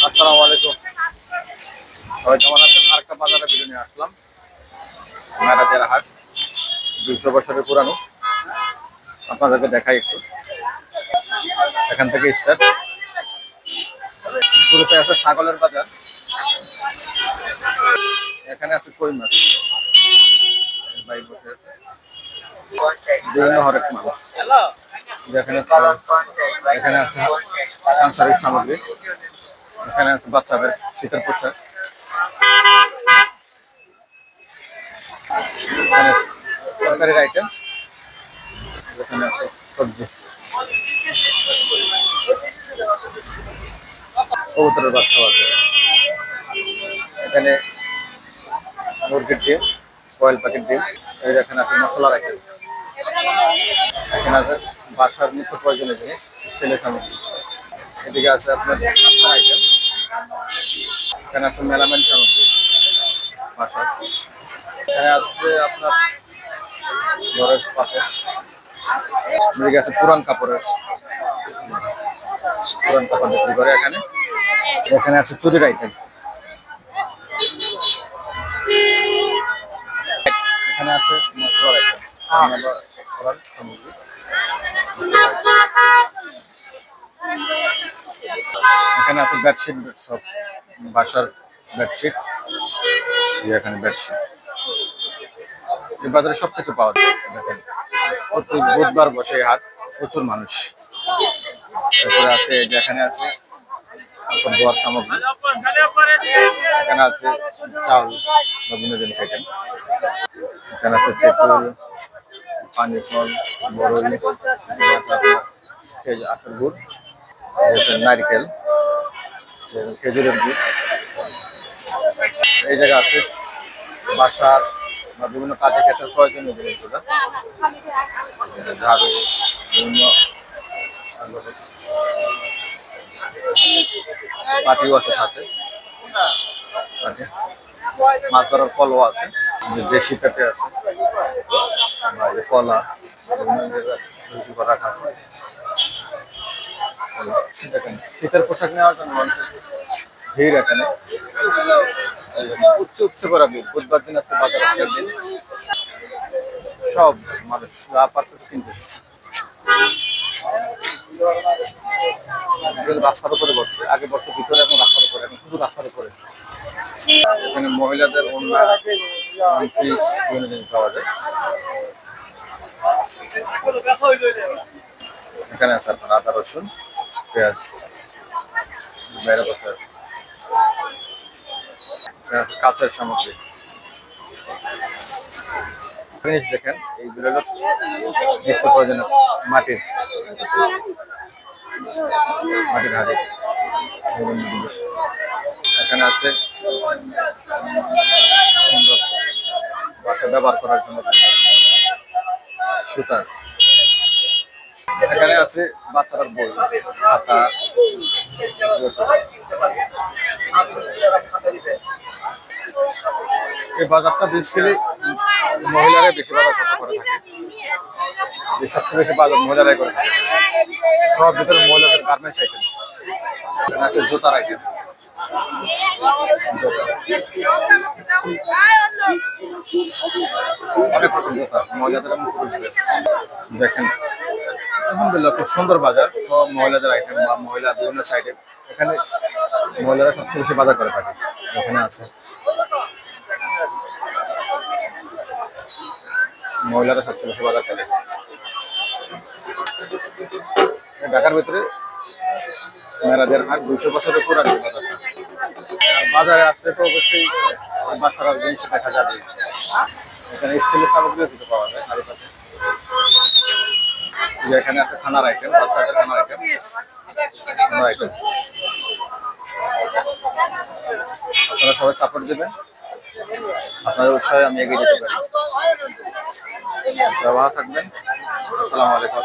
আসসালামু আলাইকুম। সবাই কেমন আছেন? আরেকটা বাজারে ভিডিও নিয়ে আসলাম। মেরাজের হাট 200 বছরের পুরানো। আপনাদেরকে দেখাই একটু। এখান থেকে স্টার্ট। শুরুতে আছে ছাগলের বাজার। এখানে আছে কই মাছ। ভাই বসে আছে। বিভিন্ন হরেক মাছ। এখানে এখানে আছে সাংসারিক সামগ্রী। এখানে আছে বাচ্চাদের শীতের পোশাক। এখানে তরকারির আইটেম। এখানে আছে সবজি, কবুতরের বাচ্চা আছে। এখানে মুরগির ডিম, কয়েল পাখির ডিম। এই এখানে আছে মশলার আইটেম। এখানে আছে বাসার নিত্য প্রয়োজনীয় জিনিস, স্টিলের সামগ্রী। এদিকে আছে আপনার আইটেম। এখানে আছে মেলামেন সামগ্রী বাসার। এখানে আছে আপনার ঘরের পাশে। এদিকে আছে পুরান কাপড় বিক্রি করে এখানে। এখানে আছে চুরির আইটেম। এখানে আছে মশলার আইটেম, করার সামগ্রী। এখানে আছে বেডশিট, সব বাসার বেডশিট। এখানে বেডশিট, এই বাজারে সবকিছু পাওয়া যায়। দেখেন প্রতি বুধবার বসে এই হাট, প্রচুর মানুষ। তারপরে আছে এখানে আছে ধোয়ার সামগ্রী। এখানে আছে চাউল, বিভিন্ন জিনিস আইটেম। এখানে আছে তেঁতুল, পানি ফল, বড়ই, আখের গুড়, নারিকেল, খেজুরের গুড়। এই জায়গা আছে বাসার বা বিভিন্ন কাজে ক্ষেত্রে প্রয়োজনীয় জিনিসগুলো। ঝাড়ু, বিভিন্ন পাটিও আছে সাথে। মাছ ধরার কলও আছে, দেশি পেঁপে আছে, কলা রাখা আছে। দেখেন শীতের পোশাক নেওয়ার জন্য মানুষের ভিড় এখানে। উচ্চ করা ভিড়। বুধবার দিন আজকে বাজার দিন, সব মানুষ যা পারতেছে কিনতেছে। রাস্তার উপরে বসছে, আগে বসতে ভিতরে, এখন রাস্তার উপরে, এখন শুধু রাস্তার উপরে। এখানে মহিলাদের অন্য জিনিস পাওয়া যায়। এখানে আছে আপনার আদা, রসুন, পেঁয়াজ। বাইরে বসে আছে। কাঁচের সামগ্রী জিনিস দেখেন, এইগুলো নিত্য প্রয়োজনীয় মাটির হাড়ি, বিভিন্ন জিনিস। এখানে আছে সুন্দর বাসা ব্যবহার করার জন্য সুতার। এখানে আছে বাচ্চাদের বই, খাতা। এই বাজারটা বেসিক্যালি মহিলারাই বেশি বাজার করতে করে থাকে। সবচেয়ে বেশি বাজার মহিলারাই করে থাকে। সব ভিতরে মহিলাদের গার্মেন্টস আইটেম। এখানে আছে জুতার আইটেম। অনেক রকম জুতা, মহিলাদের এবং পুরুষদের। দেখেন আলহামদুলিল্লাহ খুব সুন্দর বাজার। সব মহিলাদের আইটেম বা মহিলা বিভিন্ন সাইডে। এখানে মহিলারা সবচেয়ে বেশি বাজার করে থাকে। এখানে আছে মহিলারা সবচেয়ে বেশি বাজার করে। ঢাকার ভিতরে মেরাজের হাট 200 বছরের পুরানো বাজারটা। বাজারে আসলে তো অবশ্যই বাচ্চারা জিনিস দেখা যাবে। এখানে স্টিলের সামগ্রীও কিছু পাওয়া যায় হাড়ি পাতে। এখানে আছে খানার আইটেম, বাচ্চাদের খানার আইটেম। আপনারা সবাই সাপোর্ট দেবেন, আপনাদের উৎসাহে আমি এগিয়ে যেতে পারি। ভালো থাকবেন। আসসালামু আলাইকুম।